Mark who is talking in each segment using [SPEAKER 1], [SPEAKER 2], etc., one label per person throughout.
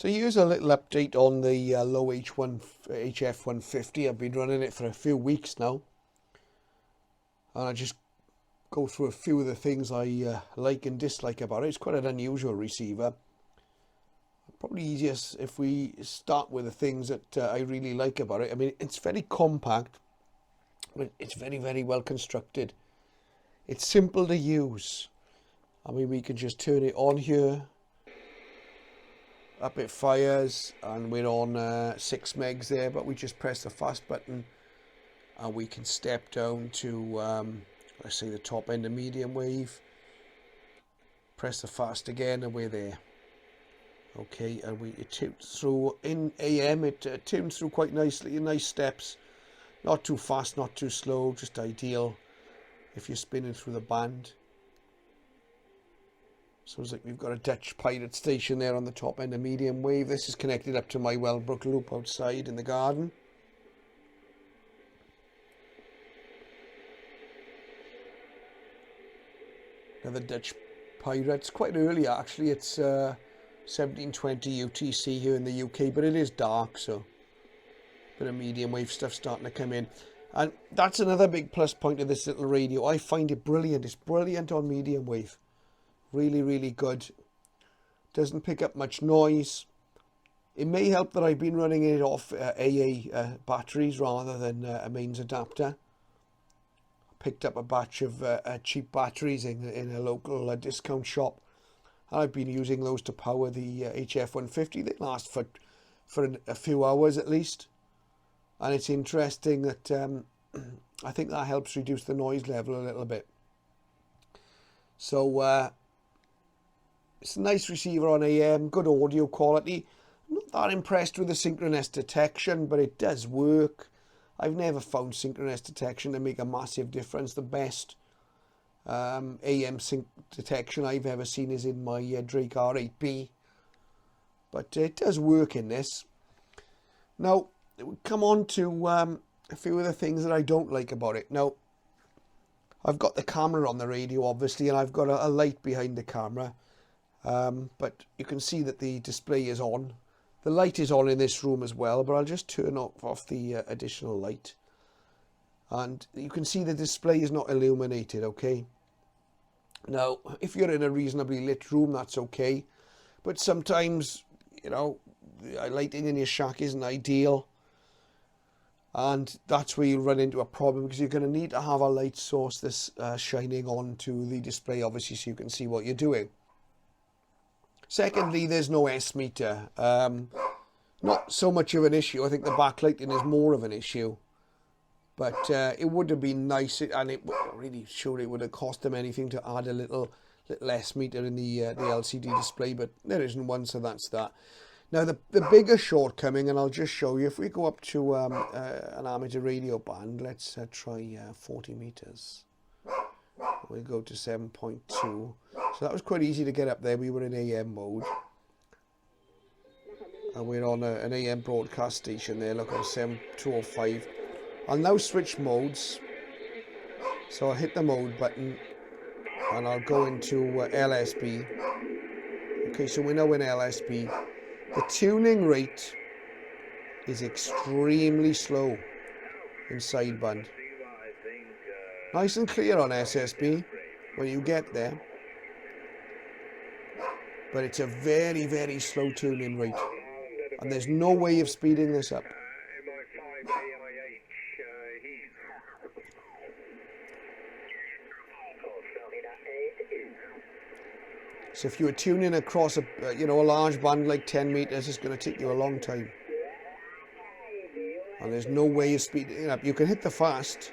[SPEAKER 1] So here's a little update on the Lowe HF-150. I've been running it for a few weeks now, and I just go through a few of the things I like and dislike about it. It's quite an unusual receiver. Probably easiest if we start with the things that I really like about it. I mean, it's very compact, but it's very, very well constructed. It's simple to use. I mean, we can just turn it on here. Up it fires, and we're on 6 megs there, but we just press the fast button and we can step down to let's say the top end of medium wave, press the fast again, and we're there. Okay, and it tunes through in AM. It tunes through quite nicely in nice steps, not too fast, not too slow, just ideal if you're spinning through the band. Sounds like we've got a Dutch pirate station there on the top end of medium wave. This is connected up to my Wellbrook loop outside in the garden. Another Dutch pirate. It's quite early actually. It's 1720 UTC here in the UK, but it is dark, so a bit of medium wave stuff starting to come in. And that's another big plus point of this little radio. I find it brilliant. It's brilliant on medium wave. Really, really good. Doesn't pick up much noise. It may help that I've been running it off AA batteries rather than a mains adapter. Picked up a batch of cheap batteries in a local discount shop, and I've been using those to power the HF-150. They last for a few hours at least, and it's interesting that I think that helps reduce the noise level a little bit. So it's a nice receiver on AM, good audio quality. I'm not that impressed with the synchronous detection, but it does work. I've never found synchronous detection to make a massive difference. The best AM sync detection I've ever seen is in my Drake R8B. But it does work in this. Now, we come on to a few of the things that I don't like about it. Now, I've got the camera on the radio, obviously, and I've got a light behind the camera. But you can see that the display is on. The light is on in this room as well, but I'll just turn off the additional light. And you can see the display is not illuminated, okay? Now, if you're in a reasonably lit room, that's okay. But sometimes, you know, lighting in your shack isn't ideal. And that's where you run into a problem, because you're going to need to have a light source that's shining onto the display, obviously, so you can see what you're doing. Secondly, there's no S-meter. Not so much of an issue. I think the backlighting is more of an issue. But it would have been nice, and it really sure it would have cost them anything to add a little S-meter in the LCD display, but there isn't one, so that's that. Now, the bigger shortcoming, and I'll just show you, if we go up to an amateur radio band, let's try 40 meters. We'll go to 7.2. So that was quite easy to get up there. We were in AM mode. And we're on an AM broadcast station there. Look, on 7205. I'll now switch modes. So I'll hit the mode button. And I'll go into LSB. Okay, so we're now in LSB. The tuning rate is extremely slow in sideband. Nice and clear on SSB when you get there, but it's a very, very slow tuning rate, and there's no way of speeding this up. So if you were tuning across a large band like 10 meters, it's going to take you a long time, and there's no way of speeding it up. You can hit the fast,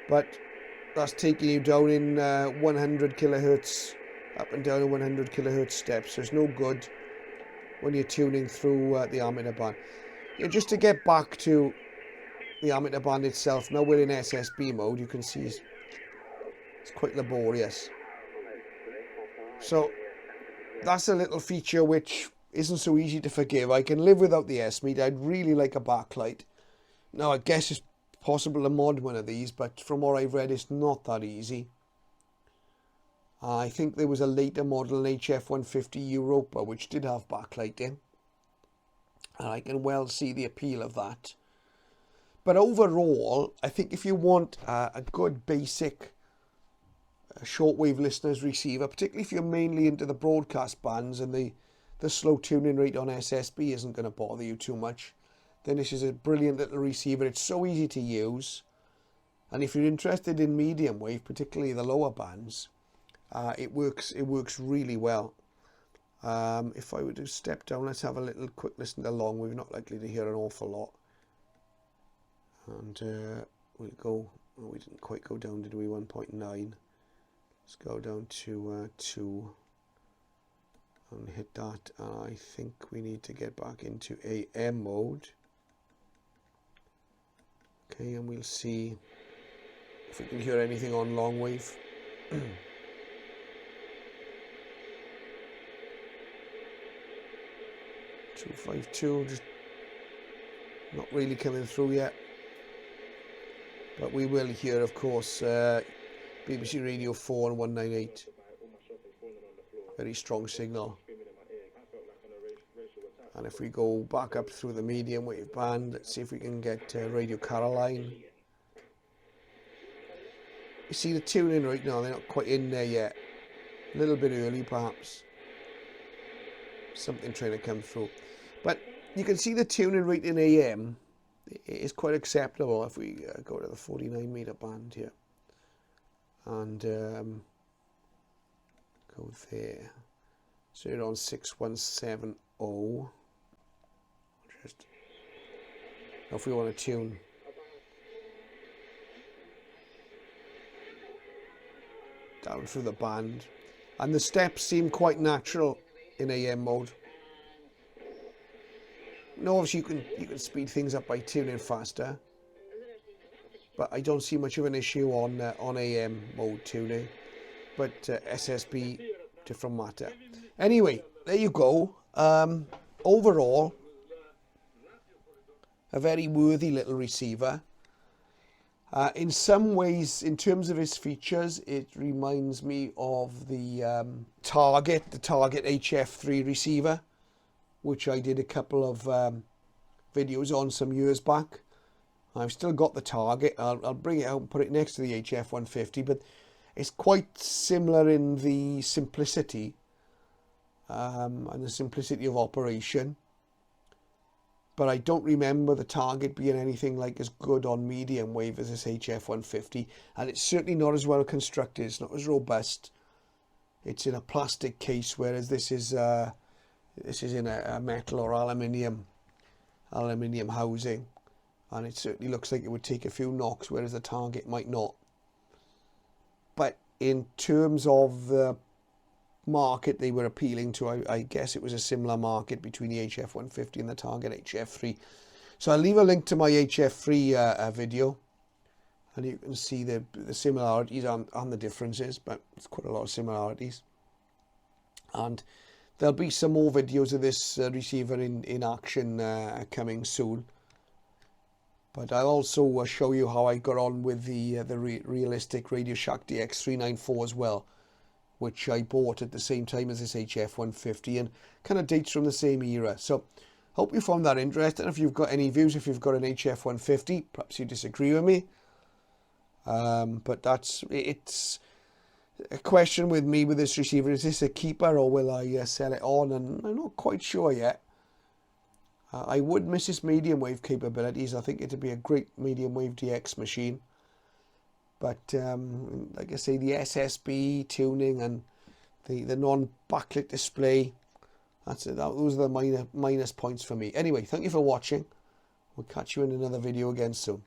[SPEAKER 1] but that's taking you down in 100 kilohertz, up and down in 100 kilohertz steps. So it's no good when you're tuning through the amateur band. Just to get back to the amateur band itself, now we're in SSB mode. You can see it's quite laborious. So that's a little feature which isn't so easy to forgive. I can live without the S-meter. I'd really like a backlight. Now, I guess it's possible to mod one of these, but from what I've read, it's not that easy. I think there was a later model, an HF-150 Europa, which did have backlighting. and I can well see the appeal of that. But overall, I think if you want a good basic shortwave listeners receiver, particularly if you're mainly into the broadcast bands and the slow tuning rate on SSB isn't going to bother you too much, then this is a brilliant little receiver. It's so easy to use, and if you're interested in medium wave, particularly the lower bands, it works really well. If I were to step down, let's have a little quick listen to long wave. Not likely to hear an awful lot. And we'll go, oh, we didn't quite go down, did we? 1.9. Let's go down to 2 and hit that. I think we need to get back into AM mode. Okay, and we'll see if we can hear anything on long wave. 252, just not really coming through yet. But we will hear, of course, BBC Radio 4 and 198. Very strong signal. And if we go back up through the medium wave band, let's see if we can get Radio Caroline. You see the tuning right now, they're not quite in there yet. A little bit early, perhaps. Something trying to come through. But you can see the tuning rate in AM is quite acceptable if we go to the 49 meter band here. And go there. So you're on 6170. Just if we want to tune. Down through the band. And the steps seem quite natural in AM mode. Now obviously you can speed things up by tuning faster, but I don't see much of an issue on AM mode tuning. But SSB, different matter. Anyway, there you go. Overall, a very worthy little receiver. In some ways, in terms of its features, it reminds me of the Target HF-3 receiver, which I did a couple of videos on some years back. I've still got the Target. I'll bring it out and put it next to the HF-150, but it's quite similar in the simplicity and the simplicity of operation. But I don't remember the Target being anything like as good on medium wave as this HF-150, and it's certainly not as well constructed. It's not as robust. It's in a plastic case, whereas this is in a metal or aluminium housing, and it certainly looks like it would take a few knocks, whereas the Target might not. But in terms of the market they were appealing to, I guess it was a similar market between the HF-150 and the Target HF-3. So I'll leave a link to my HF-3 video, and you can see the similarities and the differences, but it's quite a lot of similarities. And there'll be some more videos of this receiver in action coming soon. But I'll also show you how I got on with the realistic Radio Shack DX394 as well, which I bought at the same time as this HF-150 and kind of dates from the same era. So hope you found that interesting. If you've got any views, if you've got an HF-150, perhaps you disagree with me. But it's a question with me with this receiver. Is this a keeper or will I sell it on? And I'm not quite sure yet. I would miss its medium wave capabilities. I think it'd be a great medium wave DX machine. But like I say, the SSB tuning and the non-backlit display, those are the minus points for me. Anyway, thank you for watching. We'll catch you in another video again soon.